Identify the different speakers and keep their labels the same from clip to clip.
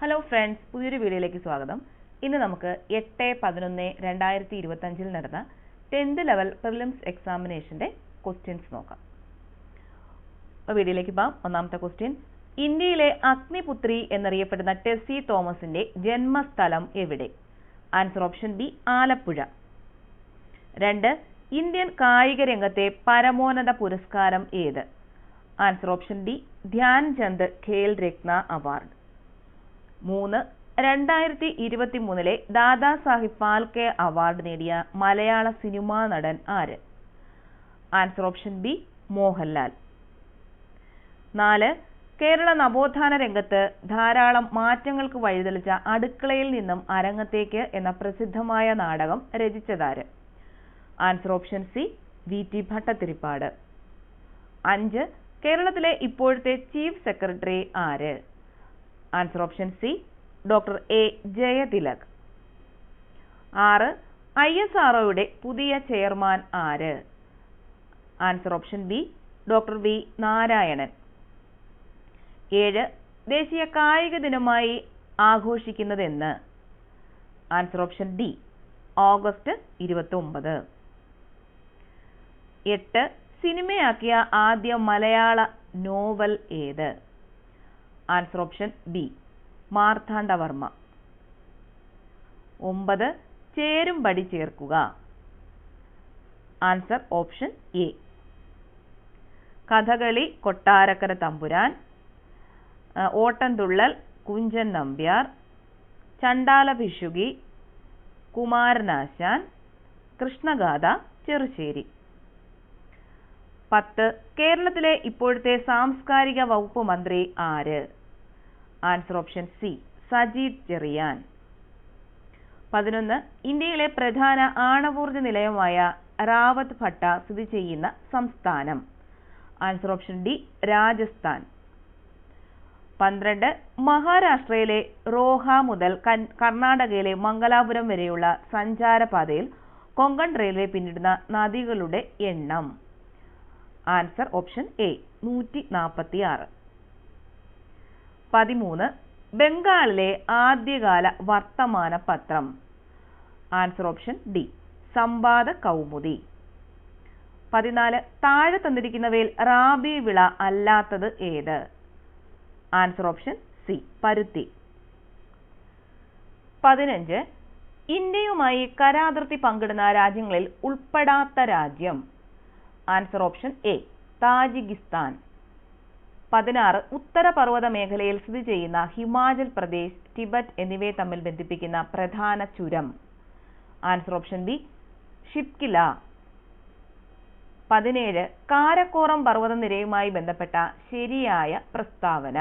Speaker 1: Hello friends, പുതിയൊരു വീഡിയോയിലേക്ക് സ്വാഗതം. ഇന്ന് നമുക്ക് 8/11/2025 നടന്ന 10th ലെവൽ പ്രിലിംസ് എക്സാമിനേഷന്റെ ക്വസ്റ്റ്യൻസ് നോക്കാം. വീഡിയോയിലേക്ക് പോകാം. ഒന്നാമത്തെ ക്വസ്റ്റ്യൻ: ഇന്ത്യയിലെ അഗ്നിപുത്രി എന്നറിയപ്പെടുന്ന ടെസ്സി തോമസിന്റെ ജന്മസ്ഥലം എവിടെ? Answer option B, Alappuzha. 2. Indian കായിക രംഗത്തെ പരമോന്നത പുരസ്കാരം ഏത്? Answer option D, Dhyanchand Khel Ratna award. 3. 2023 Dada Saheb Phalke award നേടിയ മലയാള സിനിമാ നടൻ ആര്? Answer option B, Mohanlal. 4. Kerala നവോത്ഥാന രംഗത്ത് ധാരാളം മാറ്റങ്ങൾക്ക് വഴിതെളിച്ച അടുക്കളയിൽ നിന്നും അരങ്ങത്തേക്ക് എന്ന പ്രസിദ്ധമായ നാടകം രചിച്ചതാര്? Answer option C, V T Bhattathiripad. 5. കേരളത്തിലെ ഇപ്പോഴത്തെ ചീഫ് സെക്രട്ടറി ആര്? Answer option C, doctor A Jayathilak. 6. ISROയുടെ പുതിയ ചെയർമാൻ ആര്? Answer option B, doctor V Narayanan. 7. ദേശീയ കായിക ദിനമായി ആഘോഷിക്കുന്നതെന്ന്? Answer option D, August 29. 8. സിനിമയാക്കിയ ആദ്യ മലയാള നോവൽ ഏത്? Answer option B, Marthandavarma. 9. ചേരുംപടി ചേർക്കുക. Answer option A, Kathakali Kottarakkara Thampuran, Ottamthullal Kunchan Nambiar, Chandala ഭിഷുകി Kumaranasan, Krishnagatha Cherusseri. 10. കേരളത്തിലെ ഇപ്പോഴത്തെ സാംസ്കാരിക വകുപ്പ് മന്ത്രി ആര്? Answer option C, Sajeed Cherian. 11. ഇന്ത്യയിലെ പ്രധാന ആണവോർജ നിലയമായ റാവത്ത് ഭട്ട സ്ഥിതി ചെയ്യുന്ന സംസ്ഥാനം? Answer option D, Rajasthan. 12. മഹാരാഷ്ട്രയിലെ റോഹ മുതൽ കർണാടകയിലെ മംഗലാപുരം വരെയുള്ള സഞ്ചാരപാതയിൽ കൊങ്കൺ റെയിൽവേ പിന്നിടുന്ന നദികളുടെ എണ്ണം? Answer option A, 146. 13. ബംഗാളിലെ ആദ്യകാല വർത്തമാന പത്രം? ആൻസർ ഓപ്ഷൻ ഡി, സംവാദ കൗമുദി. 14. താഴെ തന്നിരിക്കുന്നവയിൽ റാബി വിള അല്ലാത്തത് ഏത്? ആൻസർ ഓപ്ഷൻ സി, പരുത്തി. 15. ഇന്ത്യയുമായി കരാതിർത്തി പങ്കിടുന്ന രാജ്യങ്ങളിൽ ഉൾപ്പെടാത്ത രാജ്യം? Answer option A, Tajikistan. 16. ഉത്തരപർവ്വത മേഖലയിൽ സ്ഥിതി ചെയ്യുന്ന ഹിമാചൽ പ്രദേശ്, ടിബറ്റ് എന്നിവയെ തമ്മിൽ ബന്ധിപ്പിക്കുന്ന പ്രധാന ചുരം? Answer option B, Shipkila. 17. Karakoram പർവ്വതനിരയുമായി ബന്ധപ്പെട്ട ശരിയായ പ്രസ്താവന?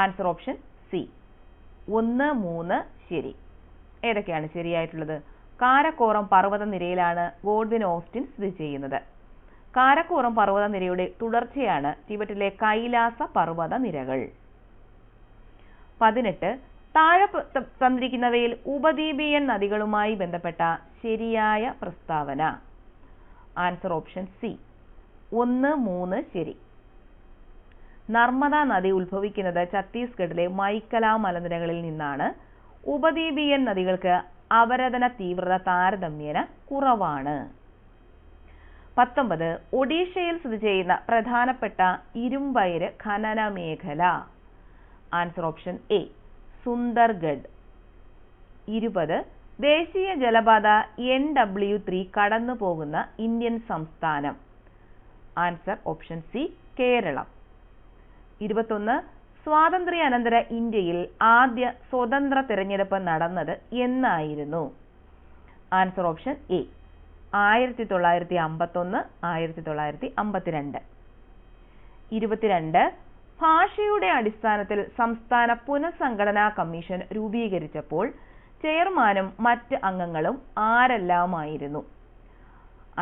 Speaker 1: ആൻസർ ഓപ്ഷൻ സി, 1, 3 ശരി. ഏതൊക്കെയാണ് ശരിയായിട്ടുള്ളത്? കാരക്കോറം പർവ്വതനിരയിലാണ് ഗോഡ്വിൻ ഓസ്റ്റിൻ സ്ഥിതി ചെയ്യുന്നത്. കാരക്കോറം പർവ്വതനിരയുടെ തുടർച്ചയാണ് ടിബറ്റിലെ കൈലാസ പർവ്വതനിരകൾ. 18. താഴെ തന്നിരിക്കുന്നവയിൽ ഉപദ്വീപീയൻ നദികളുമായി ബന്ധപ്പെട്ട ശരിയായ പ്രസ്താവന? ആൻസർ ഓപ്ഷൻ സി, 1, 3 ശരി. നർമ്മദ നദി ഉത്ഭവിക്കുന്നത് ഛത്തീസ്ഗഡിലെ മൈക്കല മലനിരകളിൽ നിന്നാണ്. ഉപദ്വീപീയൻ നദികൾക്ക് അവരതന തീവ്രത താരതമ്യേന കുറവാണ്. 19. ഒഡീഷയിൽ സ്ഥിതി ചെയ്യുന്ന പ്രധാനപ്പെട്ട ഇരുമ്പയിര് ഖനന മേഖല? Answer option A, Sundargarh. 20. ദേശീയ ജലപാത NW3 കടന്നു പോകുന്ന ഇന്ത്യൻ സംസ്ഥാനം? Answer option C, Keralam. 21. സ്വാതന്ത്ര്യാനന്തര ഇന്ത്യയിൽ ആദ്യ സ്വതന്ത്ര തിരഞ്ഞെടുപ്പ് നടന്നത് എന്നായിരുന്നു? Answer option A, 1951, 1952. 22. ഭാഷയുടെ അടിസ്ഥാനത്തിൽ സംസ്ഥാന പുനഃസംഘടനാ കമ്മീഷൻ രൂപീകരിച്ചപ്പോൾ ചെയർമാനും മറ്റ് അംഗങ്ങളും ആരെല്ലാമായിരുന്നു?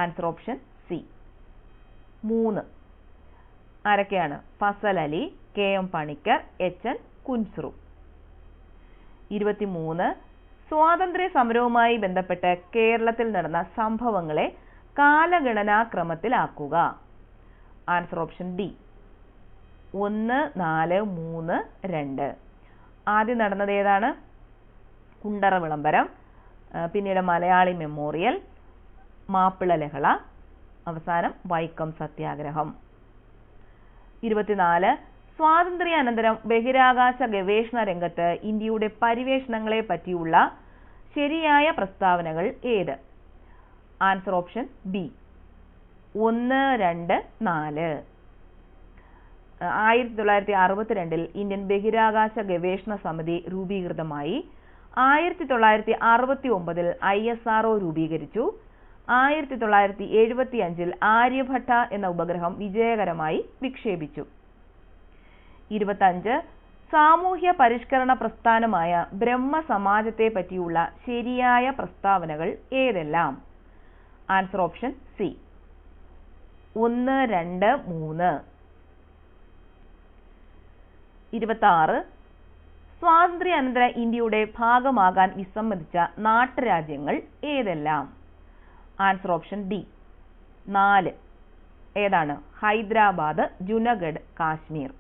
Speaker 1: Answer option C, 3. ആരൊക്കെയാണ്? Fasal Ali, KM Panicker, HN Kunzru. 23. സ്വാതന്ത്ര്യ സമരവുമായി ബന്ധപ്പെട്ട് കേരളത്തിൽ നടന്ന സംഭവങ്ങളെ കാലഗണനാക്രമത്തിലാക്കുക? Answer option D, 1, 4, 3, 2. ആദ്യം നടന്നത് ഏതാണ്? കുണ്ടറ വിളംബരം, പിന്നീട് മലയാളി മെമ്മോറിയൽ, മാപ്പിള ലഹള, അവസാനം വൈക്കം സത്യാഗ്രഹം. 24 സ്വാതന്ത്ര്യാനന്തരം ബഹിരാകാശ ഗവേഷണ രംഗത്ത് ഇന്ത്യയുടെ പരിവേഷണങ്ങളെ പറ്റിയുള്ള ശരിയായ പ്രസ്താവനകൾ ഏത്? Answer option B 1, 2, 4. 1962 ഇന്ത്യൻ ബഹിരാകാശ ഗവേഷണ സമിതി രൂപീകൃതമായി. 1969 ISRO രൂപീകരിച്ചു. 1975 ആര്യഭട്ട എന്ന ഉപഗ്രഹം വിജയകരമായി വിക്ഷേപിച്ചു. 25 സാമൂഹ്യ പരിഷ്കരണ പ്രസ്ഥാനമായ ബ്രഹ്മസമാജത്തെ പറ്റിയുള്ള ശരിയായ പ്രസ്താവനകൾ ഏതെല്ലാം? Answer option C 1, 2, 3. 26 സ്വാതന്ത്ര്യാനന്തര ഇന്ത്യയുടെ ഭാഗമാകാൻ വിസമ്മതിച്ച നാട്ടുരാജ്യങ്ങൾ ഏതെല്ലാം? Answer option D 4. ഏതാണ്? ഹൈദരാബാദ്, ജുനഗഡ്, കാശ്മീർ.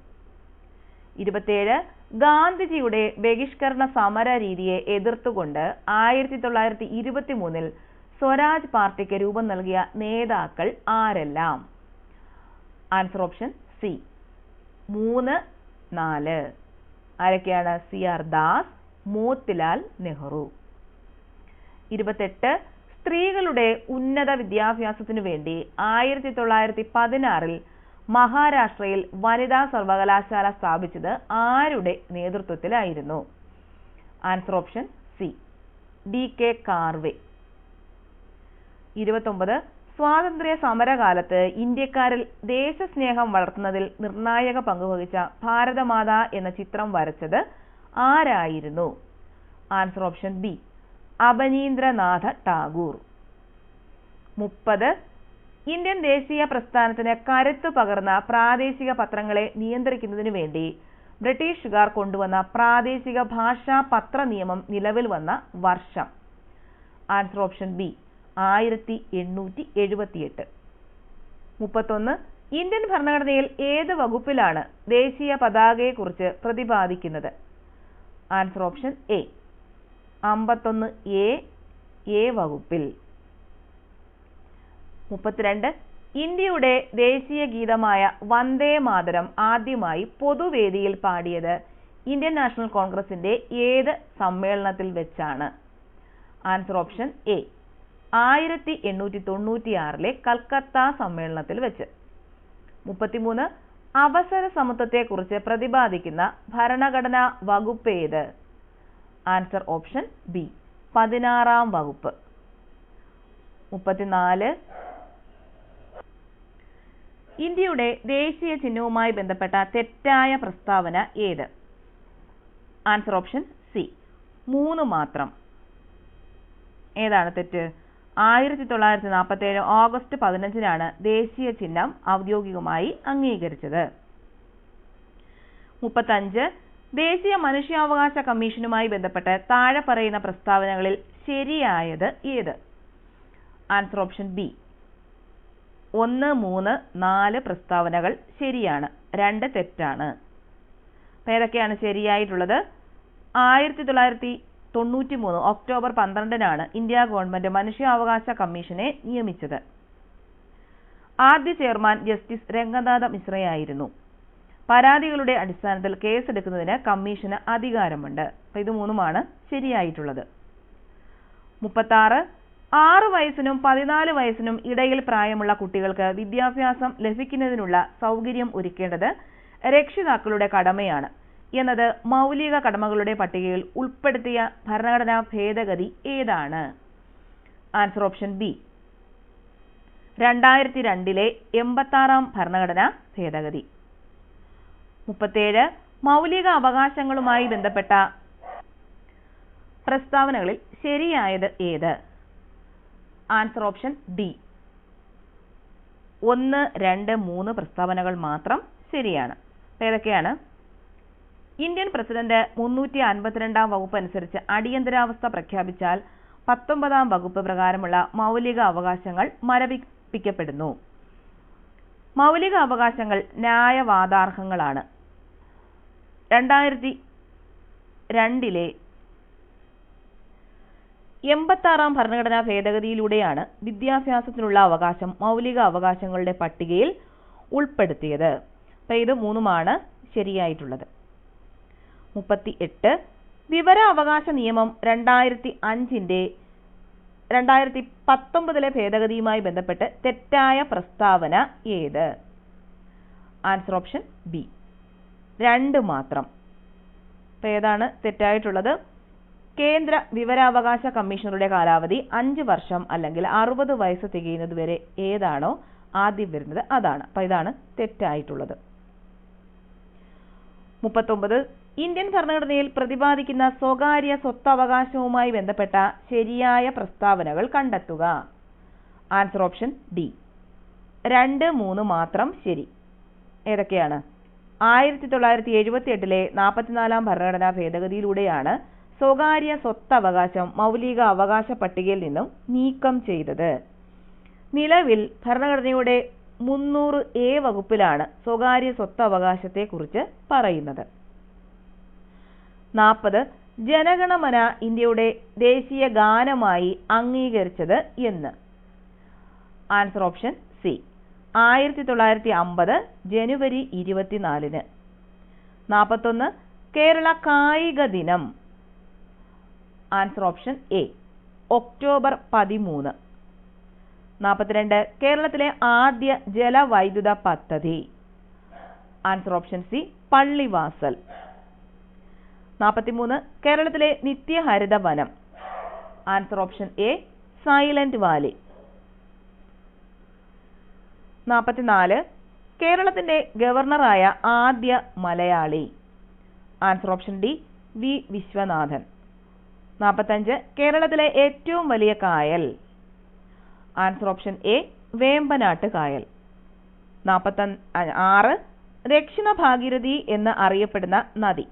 Speaker 1: 27 ഗാന്ധിജിയുടെ ബഹിഷ്കരണ സമര രീതിയെ എതിർത്തുകൊണ്ട് 1923 സ്വരാജ് പാർട്ടിക്ക് രൂപം നൽകിയ നേതാക്കൾ ആരെല്ലാം? Answer option C 3, 4. ആരൊക്കെയാണ്? CR ദാസ്, മോത്തിലാൽ നെഹ്റു. 28 സ്ത്രീകളുടെ ഉന്നത വിദ്യാഭ്യാസത്തിനു വേണ്ടി 1916 മഹാരാഷ്ട്രയിൽ വനിതാ സർവകലാശാല സ്ഥാപിച്ചത് ആരുടെ നേതൃത്വത്തിലായിരുന്നു? Answer option C DK Karve. 29 സ്വാതന്ത്ര്യ സമരകാലത്ത് ഇന്ത്യക്കാരിൽ ദേശസ്നേഹം വളർത്തുന്നതിൽ നിർണായക പങ്കുവഹിച്ച ഭാരതമാത എന്ന ചിത്രം വരച്ചത് ആരായിരുന്നു? Answer option B Abanindranath Tagore. 30 Indian ദേശീയ പ്രസ്ഥാനത്തിന് കരുത്തു പകർന്ന പ്രാദേശിക പത്രങ്ങളെ നിയന്ത്രിക്കുന്നതിനു വേണ്ടി ബ്രിട്ടീഷുകാർ കൊണ്ടുവന്ന പ്രാദേശിക ഭാഷാ പത്ര നിയമം നിലവിൽ വന്ന വർഷം? Answer option B 1878. 31 ഇന്ത്യൻ ഭരണഘടനയിൽ ഏത് വകുപ്പിലാണ് ദേശീയ പതാകയെക്കുറിച്ച് പ്രതിപാദിക്കുന്നത്? ആൻസർ ഓപ്ഷൻ എ 51A വകുപ്പിൽ. 32 ഇന്ത്യയുടെ ദേശീയ ഗീതമായ വന്ദേ മാതരം ആദ്യമായി പൊതുവേദിയിൽ പാടിയത് ഇന്ത്യൻ നാഷണൽ കോൺഗ്രസിന്റെ ഏത് സമ്മേളനത്തിൽ വെച്ചാണ്? ആൻസർ ഓപ്ഷൻ എ 1896 കൽക്കത്ത സമ്മേളനത്തിൽ വെച്ച്. 33 അവസര സമത്വത്തെക്കുറിച്ച് പ്രതിപാദിക്കുന്ന ഭരണഘടനാ വകുപ്പ് ഏത്? ആൻസർ ഓപ്ഷൻ ബി 16ാം വകുപ്പ്. 34 ഇന്ത്യയുടെ ദേശീയ ചിഹ്നവുമായി ബന്ധപ്പെട്ട തെറ്റായ പ്രസ്താവന ഏത്? ആൻസർ ഓപ്ഷൻ സി 3 മാത്രം. ഏതാണ് തെറ്റ്? 1947 ഓഗസ്റ്റ് 15 ദേശീയ ചിഹ്നം ഔദ്യോഗികമായി അംഗീകരിച്ചത്. 35 ദേശീയ മനുഷ്യാവകാശ കമ്മീഷനുമായി ബന്ധപ്പെട്ട് താഴെ പറയുന്ന പ്രസ്താവനകളിൽ ശരിയായത് ഏത്? ആൻസർ ഓപ്ഷൻ ബി 1, 3, 4 പ്രസ്താവനകൾ ശരിയാണ്, 2 തെറ്റാണ്. അപ്പോൾ ഏതൊക്കെയാണ് ശരിയായിട്ടുള്ളത്? 1993 ഒക്ടോബർ 12 ഇന്ത്യ ഗവൺമെന്റ് മനുഷ്യാവകാശ കമ്മീഷനെ നിയമിച്ചത്. ആദ്യ ചെയർമാൻ ജസ്റ്റിസ് രംഗനാഥ മിശ്രയായിരുന്നു. പരാതികളുടെ അടിസ്ഥാനത്തിൽ കേസെടുക്കുന്നതിന് കമ്മീഷന് അധികാരമുണ്ട്. അപ്പോൾ ഇത് 3 ശരിയായിട്ടുള്ളത്. 36 6 വയസ്സിനും 14 വയസ്സിനും ഇടയിൽ പ്രായമുള്ള കുട്ടികൾക്ക് വിദ്യാഭ്യാസം ലഭിക്കുന്നതിനുള്ള സൗകര്യം ഒരുക്കേണ്ടത് രക്ഷിതാക്കളുടെ കടമയാണ് എന്നത് മൗലിക കടമകളുടെ പട്ടികയിൽ ഉൾപ്പെടുത്തിയ ഭരണഘടനാ ഭേദഗതി ഏതാണ്? ആൻസർ ഓപ്ഷൻ ബി 2002 86ാം ഭരണഘടനാ ഭേദഗതി. 37 മൗലിക അവകാശങ്ങളുമായി ബന്ധപ്പെട്ട പ്രസ്താവനകളിൽ ശരിയായത് ഏത്? ആൻസർ ഓപ്ഷൻ ഡി 1, 2, 3 പ്രസ്താവനകൾ മാത്രം ശരിയാണ്. ഏതൊക്കെയാണ്? ഇന്ത്യൻ പ്രസിഡന്റ് 352ാം വകുപ്പ് അനുസരിച്ച് അടിയന്തരാവസ്ഥ പ്രഖ്യാപിച്ചാൽ 19ാം വകുപ്പ് പ്രകാരമുള്ള മൗലിക അവകാശങ്ങൾ മരവിപ്പിക്കപ്പെടുന്നു. മൗലിക അവകാശങ്ങൾ ന്യായവാദാർഹങ്ങളാണ്. 2 86 ഭരണഘടനാ ഭേദഗതിയിലൂടെയാണ് വിദ്യാഭ്യാസത്തിനുള്ള അവകാശം മൗലിക അവകാശങ്ങളുടെ പട്ടികയിൽ ഉൾപ്പെടുത്തിയത്. അപ്പോൾ ഇത് 3 ശരിയായിട്ടുള്ളത്. 38 വിവരാവകാശ നിയമം 2019 ഭേദഗതിയുമായി ബന്ധപ്പെട്ട് തെറ്റായ പ്രസ്താവന ഏത്? ആൻസർ ഓപ്ഷൻ ബി, 2 മാത്രം. അപ്പോൾ ഏതാണ് തെറ്റായിട്ടുള്ളത്? കേന്ദ്ര വിവരാവകാശ കമ്മീഷണറുടെ കാലാവധി 5 വർഷം അല്ലെങ്കിൽ 60 വയസ്സ് തികയുന്നത് വരെ ഏതാണോ ആദ്യം വരുന്നത് അതാണ്. അപ്പോൾ ഇതാണ് തെറ്റായിട്ടുള്ളത്. 39 ഇന്ത്യൻ ഭരണഘടനയിൽ പ്രതിപാദിക്കുന്ന സ്വകാര്യ സ്വത്തവകാശവുമായി ബന്ധപ്പെട്ട ശരിയായ പ്രസ്താവനകൾ കണ്ടെത്തുക. ആൻസർ ഓപ്ഷൻ ഡി, 2, 3 മാത്രം ശരി. ഏതൊക്കെയാണ്? 1978 44 ഭരണഘടനാ ഭേദഗതിയിലൂടെയാണ് സ്വകാര്യ സ്വത്തവകാശം മൗലിക അവകാശ പട്ടികയിൽ നിന്നും നീക്കം ചെയ്തത്. നിലവിൽ ഭരണഘടനയുടെ 300A വകുപ്പിലാണ് സ്വകാര്യ സ്വത്തവകാശത്തെക്കുറിച്ച് പറയുന്നത്. 40 ജനഗണമന ഇന്ത്യയുടെ ദേശീയ ഗാനമായി അംഗീകരിച്ചത് എന്ന്? ആൻസർ ഓപ്ഷൻ സി, 1950 ജനുവരി 24. 41 കേരള കായിക ദിനം? Answer option A, October 13. 42 കേരളത്തിലെ ആദ്യ ജലവൈദ്യുത പദ്ധതി? Answer option C, Pallivasal. 43 കേരളത്തിലെ നിത്യഹരിത വനം? Answer option A, Silent Valley. 44 കേരളത്തിന്റെ ഗവർണറായ ആദ്യ മലയാളി? Answer option D, V Viswanathan. 45 കേരളത്തിലെ ഏറ്റവും വലിയ കായൽ? ആൻസർ ഓപ്ഷൻ എ, വേമ്പനാട്ട് കായൽ. 46 ദക്ഷിണ ഭാഗീരഥി എന്ന് അറിയപ്പെടുന്ന നദി?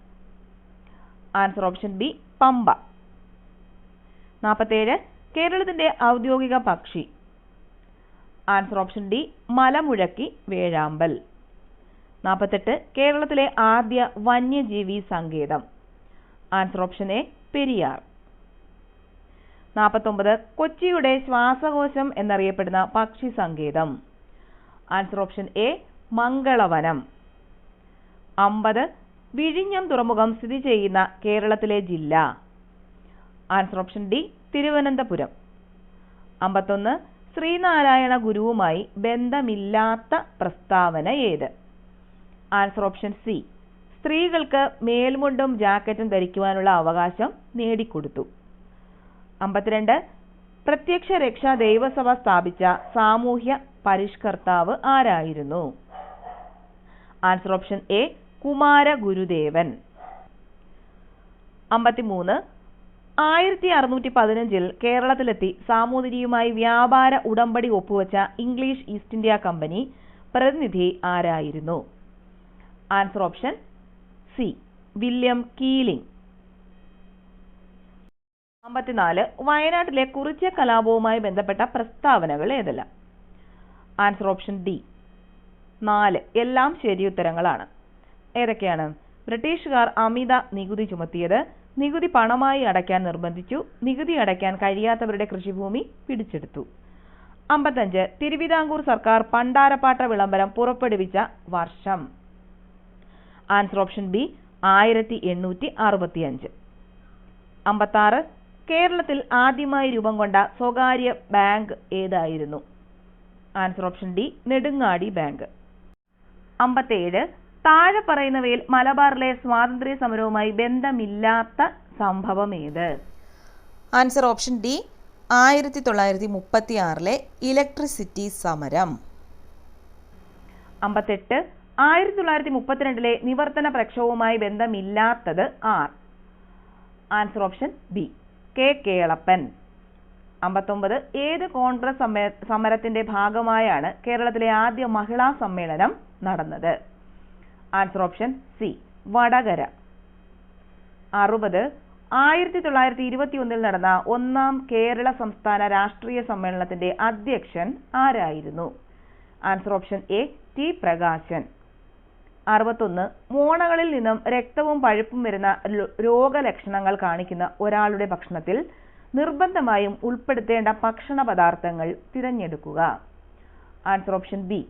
Speaker 1: Answer option B, Pamba. 47 കേരളത്തിന്റെ ഔദ്യോഗിക പക്ഷി? ആൻസർ ഓപ്ഷൻ ഡി, മലമുഴക്കി വേഴാമ്പൽ. 48 കേരളത്തിലെ ആദ്യ വന്യജീവി സങ്കേതം? Answer option A, Periyar. 49 കൊച്ചിയുടെ ശ്വാസകോശം എന്നറിയപ്പെടുന്ന പക്ഷി സങ്കേതം? Answer option A, Mangalavanam. 50 വിഴിഞ്ഞം തുറമുഖം സ്ഥിതി ചെയ്യുന്ന കേരളത്തിലെ ജില്ല? Answer option D, Thiruvananthapuram. 51 Sreenarayana ഗുരുവുമായി ബന്ധമില്ലാത്ത പ്രസ്താവന ഏത്? ആൻസർ ഓപ്ഷൻ സി, സ്ത്രീകൾക്ക് മേൽമുണ്ടും ജാക്കറ്റും ധരിക്കുവാനുള്ള അവകാശം നേടിക്കൊടുത്തു. 52 പ്രത്യക്ഷ രക്ഷാ ദൈവസഭ സ്ഥാപിച്ച സാമൂഹ്യ പരിഷ്കർത്താവ് ആരായിരുന്നു? Answer option A, Kumaragurudevan. 53 1615 കേരളത്തിലെത്തി സാമൂതിരിയുമായി വ്യാപാര ഉടമ്പടി ഒപ്പുവെച്ച ഇംഗ്ലീഷ് ഈസ്റ്റ് ഇന്ത്യ കമ്പനി പ്രതിനിധി ആരായിരുന്നു? Answer option C, William Keeling. 54 വയനാട്ടിലെ കുറിച്യ കലാപവുമായി ബന്ധപ്പെട്ട പ്രസ്താവനകൾ ഏതെല്ലാം? ആൻസർ ഓപ്ഷൻ ഡി, 4 എല്ലാം ശരിയുത്തരങ്ങളാണ്. ഏതൊക്കെയാണ്? ബ്രിട്ടീഷുകാർ അമിത നികുതി ചുമത്തിയത്, നികുതി പണമായി അടയ്ക്കാൻ നിർബന്ധിച്ചു, നികുതി അടയ്ക്കാൻ കഴിയാത്തവരുടെ കൃഷിഭൂമി പിടിച്ചെടുത്തു. 55 തിരുവിതാംകൂർ സർക്കാർ പണ്ടാരപ്പാട്ട വിളംബരം പുറപ്പെടുവിച്ച വർഷം? Answer option B, 1865. 56 കേരളത്തിൽ ആദ്യമായി രൂപം കൊണ്ട സ്വകാര്യ ബാങ്ക് ഏതായിരുന്നു? Answer option D, Nedungadi bank. 57 താഴെ പറയുന്നവയിൽ മലബാറിലെ സ്വാതന്ത്ര്യ സമരവുമായി ബന്ധമില്ലാത്ത സംഭവം ഏത്? ആൻസർ ഓപ്ഷൻ ഡി, 1936 ഇലക്ട്രിസിറ്റി സമരം. 58 1932 നിവർത്തന പ്രക്ഷോഭവുമായി ബന്ധമില്ലാത്തത് ആർ? Answer option B, K Kelappan. 59 ഏത് കോൺഗ്രസ് സമരത്തിന്റെ ഭാഗമായാണ് കേരളത്തിലെ ആദ്യ മഹിളാ സമ്മേളനം നടന്നത്? Answer option C, Vadakara. 60 1921 നടന്ന ഒന്നാം കേരള സംസ്ഥാന രാഷ്ട്രീയ സമ്മേളനത്തിന്റെ അധ്യക്ഷൻ ആരായിരുന്നു? Answer option A, T Prakashan. 61 മോണകളിൽ നിന്നും രക്തവും പഴുപ്പും വരുന്ന രോഗലക്ഷണങ്ങൾ കാണിക്കുന്ന ഒരാളുടെ ഭക്ഷണത്തിൽ നിർബന്ധമായും ഉൾപ്പെടുത്തേണ്ട ഭക്ഷണ പദാർത്ഥങ്ങൾ തിരഞ്ഞെടുക്കുക. ആൻസർ ഓപ്ഷൻ ബി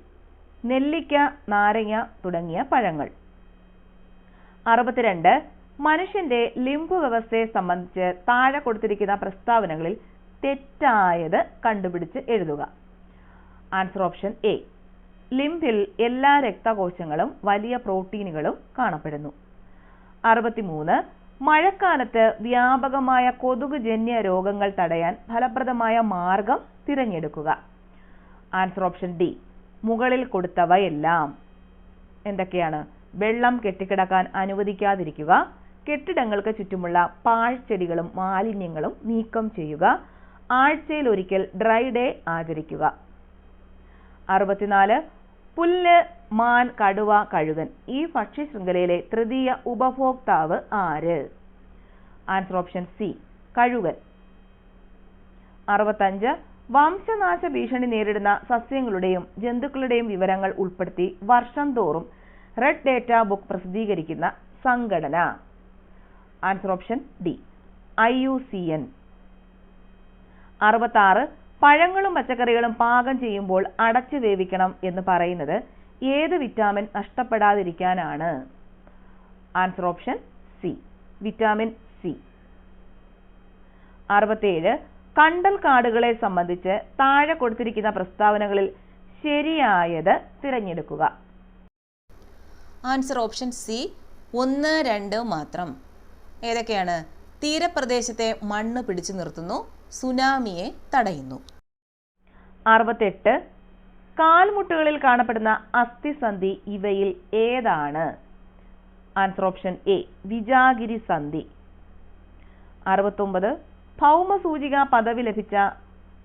Speaker 1: നെല്ലിക്ക, നാരങ്ങ തുടങ്ങിയ പഴങ്ങൾ. 62 മനുഷ്യന്റെ ലിംബ് വ്യവസ്ഥയെ സംബന്ധിച്ച് താഴെ കൊടുത്തിരിക്കുന്ന പ്രസ്താവനകളിൽ തെറ്റായത് കണ്ടുപിടിച്ച് എഴുതുക. ആൻസർ ഓപ്ഷൻ എ ലിംബിൽ എല്ലാ രക്തകോശങ്ങളും വലിയ പ്രോട്ടീനുകളും കാണപ്പെടുന്നു. 63 മഴക്കാലത്ത് വ്യാപകമായ കൊതുകുജന്യ രോഗങ്ങൾ തടയാൻ ഫലപ്രദമായ മാർഗം തിരഞ്ഞെടുക്കുക. ആൻസർ ഓപ്ഷൻ ഡി മുകളിൽ കൊടുത്തവയെല്ലാം. എന്തൊക്കെയാണ്? വെള്ളം കെട്ടിക്കിടക്കാൻ അനുവദിക്കാതിരിക്കുക, കെട്ടിടങ്ങൾക്ക് ചുറ്റുമുള്ള പാഴ്ചെടികളും മാലിന്യങ്ങളും നീക്കം ചെയ്യുക, ആഴ്ചയിൽ ഒരിക്കൽ ഡ്രൈ ഡേ ആചരിക്കുക. 64 പുല്ല്, മാൻ, കടുവ, കഴുകൻ ഈ ഭക്ഷ്യ ശൃംഖലയിലെ തൃതീയ ഉപഭോക്താവ് ആര്? ആൻസർ ഓപ്ഷൻ സി കഴുകൻ. 65 വംശനാശ ഭീഷണി നേരിടുന്ന സസ്യങ്ങളുടെയും ജന്തുക്കളുടെയും വിവരങ്ങൾ ഉൾപ്പെടുത്തി വർഷം തോറും റെഡ് ഡേറ്റ ബുക്ക് പ്രസിദ്ധീകരിക്കുന്ന സംഘടന. Answer option D IUCN. 66 പഴങ്ങളും പച്ചക്കറികളും പാകം ചെയ്യുമ്പോൾ അടച്ചു വേവിക്കണം എന്ന് പറയുന്നത് ഏത് വിറ്റാമിൻ നഷ്ടപ്പെടാതിരിക്കാനാണ്? Answer option C vitamin C. 67 കണ്ടൽ കാടുകളെ സംബന്ധിച്ച് താഴെ കൊടുത്തിരിക്കുന്ന പ്രസ്താവനകളിൽ ശരിയായത് തിരഞ്ഞെടുക്കുക.
Speaker 2: ആൻസർ ഓപ്ഷൻ സി 1, 2 മാത്രം. ഏതൊക്കെയാണ്? തീരപ്രദേശത്തെ മണ്ണ് പിടിച്ചു നിർത്തുന്നു, സുനാമിയെ തടയുന്നു.
Speaker 1: 68 കാൽമുട്ടുകളിൽ കാണപ്പെടുന്ന അസ്ഥിസന്ധി ഇവയിൽ ഏതാണ്? ആൻസർ ഓപ്ഷൻ എ വിജാഗിരി സന്ധി. 69 ഭൗമസൂചിക പദവി ലഭിച്ച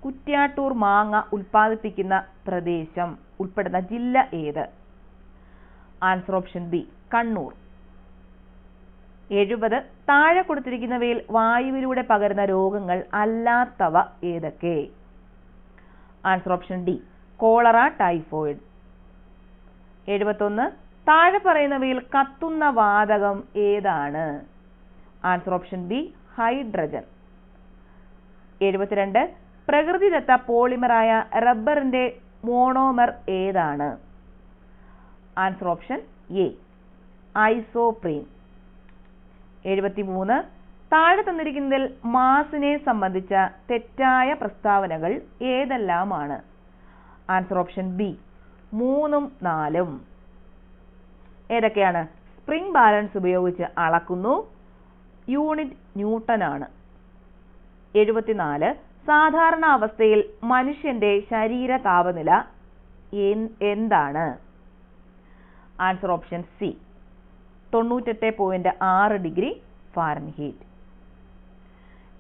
Speaker 1: കുറ്റ്യാട്ടൂർ മാങ്ങ ഉൽപ്പാദിപ്പിക്കുന്ന പ്രദേശം ഉൾപ്പെടുന്ന ജില്ല ഏത്? Answer option B Kannur. 70 താഴെ കൊടുത്തിരിക്കുന്നവയിൽ വായുവിലൂടെ പകരുന്ന രോഗങ്ങൾ അല്ലാത്തവ ഏതൊക്കെ? Answer option D cholera, typhoid. 71 താഴെ പറയുന്നവയിൽ കത്തുന്ന വാതകം ഏതാണ്? Answer option B hydrogen. 72 പ്രകൃതിദത്ത പോളിമറായ റബ്ബറിന്റെ മോണോമർ ഏതാണ്? Answer option A isoprene. 73 താഴെ തന്നിരിക്കുന്നതിൽ മാസിനെ സംബന്ധിച്ച തെറ്റായ പ്രസ്താവനകൾ ഏതെല്ലാമാണ്? ആൻസർ ഓപ്ഷൻ ബി 3ഉം 4ഉം. ഏതൊക്കെയാണ്? സ്പ്രിംഗ് ബാലൻസ് ഉപയോഗിച്ച് അളക്കുന്നു, യൂണിറ്റ് ന്യൂട്ടൺ ആണ്. 74 സാധാരണ അവസ്ഥയിൽ മനുഷ്യന്റെ ശരീര താപനില എന്താണ്? Answer option C 98.6 degree Fahrenheit.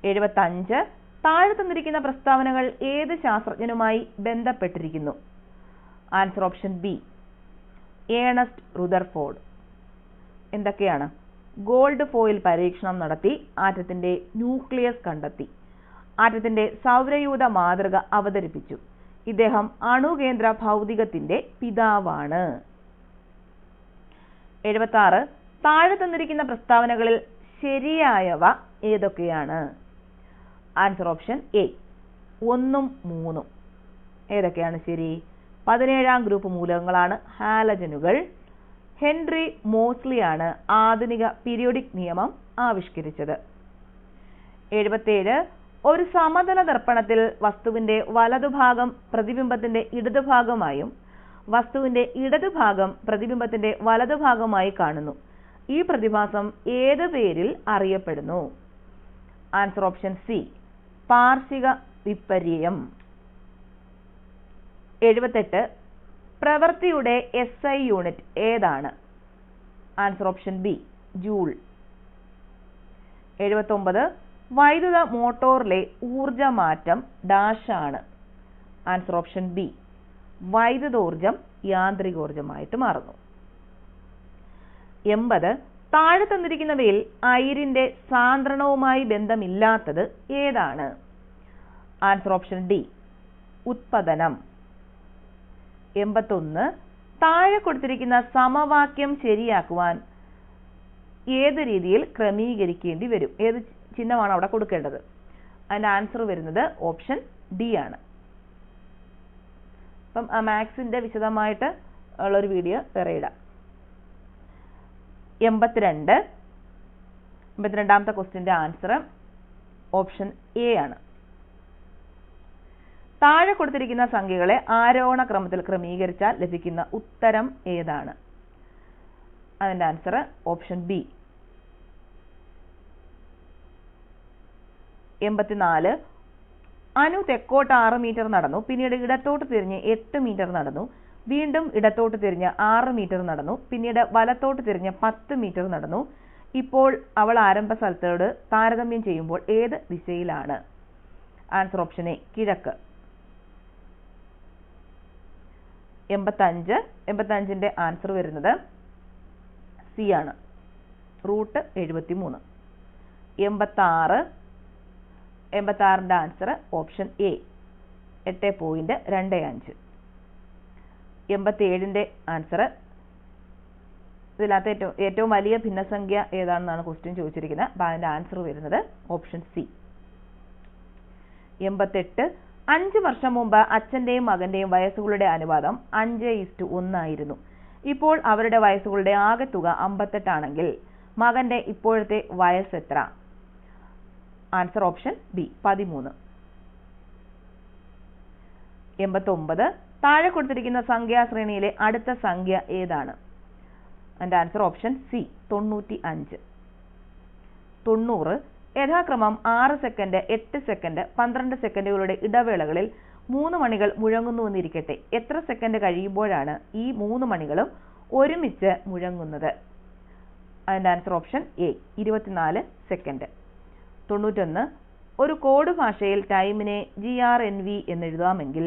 Speaker 1: 75 താഴെ തന്നിരിക്കുന്ന പ്രസ്താവനകൾ ഏത് ശാസ്ത്രജ്ഞനുമായി ബന്ധപ്പെട്ടിരിക്കുന്നു? Answer option B Ernest Rutherford. എന്തൊക്കെയാണ്? ഗോൾഡ് ഫോയിൽ പരീക്ഷണം നടത്തി ആറ്റത്തിന്റെ ന്യൂക്ലിയസ് കണ്ടെത്തി, ആറ്റത്തിന്റെ സൗരയൂഥ മാതൃക അവതരിപ്പിച്ചു. ഇദ്ദേഹം അണുകേന്ദ്ര ഭൗതികത്തിന്റെ പിതാവാണ്. 76 താഴെ തന്നിരിക്കുന്ന പ്രസ്താവനകളിൽ ശരിയായവ ഏതൊക്കെയാണ്? ആൻസർ ഓപ്ഷൻ എ 1ഉം 3ഉം. ഏതൊക്കെയാണ് ശരി? 17ാം ഗ്രൂപ്പ് മൂലകങ്ങളാണ് ഹാലജനുകൾ. ഹെൻറി മോസ്ലിയാണ് ആധുനിക പീരിയോഡിക് നിയമം ആവിഷ്കരിച്ചത്. 77 ഒരു സമതല ദർപ്പണത്തിൽ വസ്തുവിന്റെ വലതുഭാഗം പ്രതിബിംബത്തിന്റെ ഇടതുഭാഗമായും വസ്തുവിന്റെ ഇടതുഭാഗം പ്രതിബിംബത്തിന്റെ വലതുഭാഗമായി കാണുന്നു. ഈ പ്രതിഭാസം ഏത് പേരിൽ അറിയപ്പെടുന്നു? ആൻസർ ഓപ്ഷൻ സി പാർശ്വിക വിപര്യം. 78 പ്രവൃത്തിയുടെ SI യൂണിറ്റ് ഏതാണ്? Answer option B joule. 79 വൈദ്യുത മോട്ടോറിലെ ഊർജമാറ്റം ഡാഷാണ്. ആൻസർ ഓപ്ഷൻ ബി വൈദ്യുതോർജം യാന്ത്രികോർജമായിട്ട് മാറുന്നു. 80 താഴെ തന്നിരിക്കുന്നവയിൽ അയിരിന്റെ സാന്ദ്രണവുമായി ബന്ധമില്ലാത്തത് ഏതാണ്? Answer option D ഉത്പതനം. 81 താഴെ കൊടുത്തിരിക്കുന്ന സമവാക്യം ശരിയാക്കുവാൻ ഏത് രീതിയിൽ ക്രമീകരിക്കേണ്ടി വരും? ഏത് ചിഹ്നമാണ് അവിടെ കൊടുക്കേണ്ടത്? അതിൻ്റെ ആൻസർ വരുന്നത് ഓപ്ഷൻ ഡി ആണ്. അപ്പം ആ മാത്സിൻ്റെ വിശദമായിട്ട് ഉള്ളൊരു വീഡിയോ വേറെ ഇടാം. 82ാമത്തെ ക്വസ്റ്റ്യൻ്റെ ആൻസർ ഓപ്ഷൻ എ ആണ്. താഴെ കൊടുത്തിരിക്കുന്ന സംഖ്യകളെ ആരോഹണ ക്രമത്തിൽ ക്രമീകരിച്ചാൽ ലഭിക്കുന്ന ഉത്തരം ഏതാണ്? അതിൻ്റെ ആൻസർ ഓപ്ഷൻ ബി. 84. അനു തെക്കോട്ട് 6 മീറ്റർ നടന്നു, പിന്നീട് ഇടത്തോട്ട് തിരിഞ്ഞ് 8 മീറ്റർ നടന്നു, വീണ്ടും ഇടത്തോട്ട് തിരിഞ്ഞ് 6 മീറ്റർ നടന്നു, പിന്നീട് വലത്തോട്ട് തിരിഞ്ഞ് 10 മീറ്റർ നടന്നു. ഇപ്പോൾ അവൾ ആരംഭ സ്ഥലത്തോട് താരതമ്യം ചെയ്യുമ്പോൾ ഏത് ദിശയിലാണ്? ആൻസർ ഓപ്ഷൻ എ, കിഴക്ക്. 85ന്റെ ആൻസർ വരുന്നത് സി ആണ്, റൂട്ട് 73. 86ന്റെ ആൻസർ ഓപ്ഷൻ എ, 8.25. 87ന്റെ ആൻസർ, ഇതിനകത്ത് ഏറ്റവും വലിയ ഭിന്നസംഖ്യ ഏതാണെന്നാണ് ക്വസ്റ്റ്യൻ ചോദിച്ചിരിക്കുന്നത്. അപ്പോൾ അതിൻ്റെ ആൻസർ വരുന്നത് ഓപ്ഷൻ സി. 88. 5 വർഷം മുമ്പ് അച്ഛൻ്റെയും മകൻ്റെയും വയസ്സുകളുടെ അനുപാതം 5:1 ആയിരുന്നു. ഇപ്പോൾ അവരുടെ വയസ്സുകളുടെ ആകെത്തുക 58 ആണെങ്കിൽ മകൻ്റെ ഇപ്പോഴത്തെ വയസ്സ് എത്ര? Answer option B, 13. 89. താഴെ കൊടുത്തിരിക്കുന്ന സംഖ്യാശ്രേണിയിലെ അടുത്ത സംഖ്യ ഏതാണ്? അതിൻ്റെ ആൻസർ ഓപ്ഷൻ സി, 95. 90. യഥാക്രമം 6 സെക്കൻഡ്, 8 സെക്കൻഡ്, 12 സെക്കൻഡുകളുടെ ഇടവേളകളിൽ 3 മണികൾ മുഴങ്ങുന്നുവെന്നിരിക്കട്ടെ, എത്ര സെക്കൻഡ് കഴിയുമ്പോഴാണ് ഈ 3 മണികളും ഒരുമിച്ച് മുഴങ്ങുന്നത്? അതിൻ്റെ ആൻസർ ഓപ്ഷൻ എ, 24 സെക്കൻഡ്. 91. ഒരു കോഡ് ഭാഷയിൽ ടൈമിനെ GRNV എന്നെഴുതാമെങ്കിൽ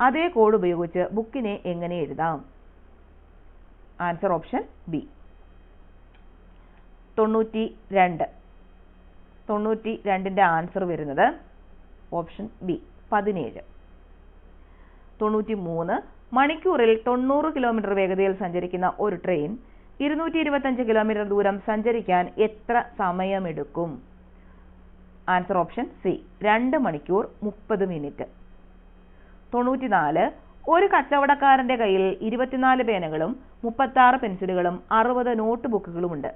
Speaker 1: അതേ കോഡ് ഉപയോഗിച്ച് ബുക്കിനെ എങ്ങനെ എഴുതാം? Answer option B. 92ന്റെ ആൻസർ വരുന്നത് ഓപ്ഷൻ ബി, 17. 93. മണിക്കൂറിൽ 90 കിലോമീറ്റർ വേഗതയിൽ സഞ്ചരിക്കുന്ന ഒരു ട്രെയിൻ 225 കിലോമീറ്റർ ദൂരം സഞ്ചരിക്കാൻ എത്ര സമയമെടുക്കും? ആൻസർ ഓപ്ഷൻ സി, 2 മണിക്കൂർ 30 മിനിറ്റ്. 94. ഒരു കച്ചവടക്കാരന്റെ കയ്യിൽ 24 പേനകളും 36 പെൻസിലുകളും 60 നോട്ട് ബുക്കുകളുമുണ്ട്.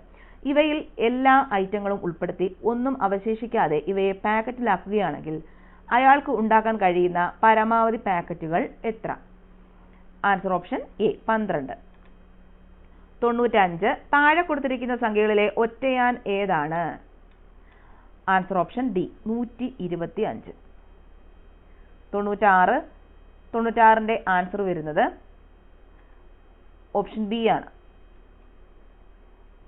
Speaker 1: ഇവയിൽ എല്ലാ ഐറ്റങ്ങളും ഉൾപ്പെടുത്തി ഒന്നും അവശേഷിക്കാതെ ഇവയെ പാക്കറ്റിലാക്കുകയാണെങ്കിൽ അയാൾക്ക് ഉണ്ടാക്കാൻ കഴിയുന്ന പരമാവധി പാക്കറ്റുകൾ എത്ര? Answer option A, 12. 95. താഴെ കൊടുത്തിരിക്കുന്ന സംഖ്യകളിലെ ഒറ്റയാൻ ഏതാണ്? Answer option D, 125. 96ന്റെ ആൻസർ വരുന്നത് ഓപ്ഷൻ ബി ആണ്,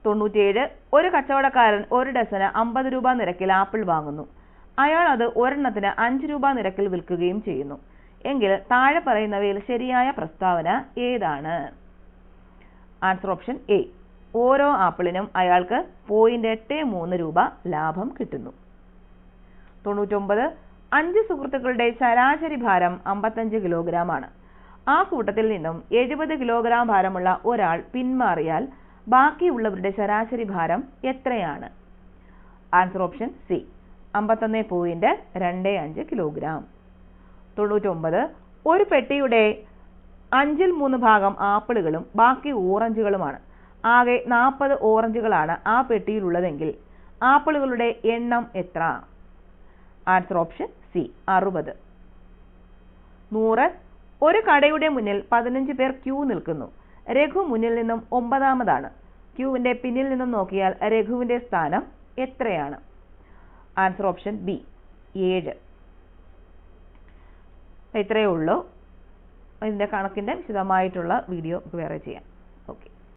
Speaker 1: 97. ഒരു കച്ചവടക്കാരൻ ഒരു ഡസന് 50 രൂപ നിരക്കിൽ ആപ്പിൾ വാങ്ങുന്നു. അയാൾ അത് ഒരെണ്ണത്തിന് 5 രൂപ നിരക്കിൽ വിൽക്കുകയും ചെയ്യുന്നു. എങ്കിൽ താഴെ പറയുന്നവയിൽ ശരിയായ പ്രസ്താവന ഏതാണ്? ആൻസർ ഓപ്ഷൻ എ, ഓരോ ആപ്പിളിനും അയാൾക്ക് 0.83 രൂപ ലാഭം കിട്ടുന്നു. 99. 5 സുഹൃത്തുക്കളുടെ ശരാശരി ഭാരം 55 കിലോഗ്രാം ആണ്. ആ കൂട്ടത്തിൽ നിന്നും 70 കിലോഗ്രാം ഭാരമുള്ള ഒരാൾ പിന്മാറിയാൽ ബാക്കിയുള്ളവരുടെ ശരാശരി ഭാരം എത്രയാണ്? Answer option C, 51.25 kilogram. 99. ഒരു പെട്ടിയുടെ 3/5 ഭാഗം ആപ്പിളുകളും ബാക്കി ഓറഞ്ചുകളുമാണ്. ആകെ 40 ഓറഞ്ചുകളാണ് ആ പെട്ടിയിലുള്ളതെങ്കിൽ ആപ്പിളുകളുടെ എണ്ണം എത്ര? Answer option C, 60. 100. ഒരു കടയുടെ മുന്നിൽ 15 പേർ ക്യൂ നിൽക്കുന്നു. രഘു മുന്നിൽ നിന്നും 9ാമതാണ്. ക്യൂവിന്റെ പിന്നിൽ നിന്നും നോക്കിയാൽ രഘുവിന്റെ സ്ഥാനം എത്രയാണ്? Answer option B, 7. ഇത്രയേ ഉള്ളൂ. ഇതിന്റെ കണക്കിന്റെ വിശദമായിട്ടുള്ള വീഡിയോ നമുക്ക് വേറെ ചെയ്യാം.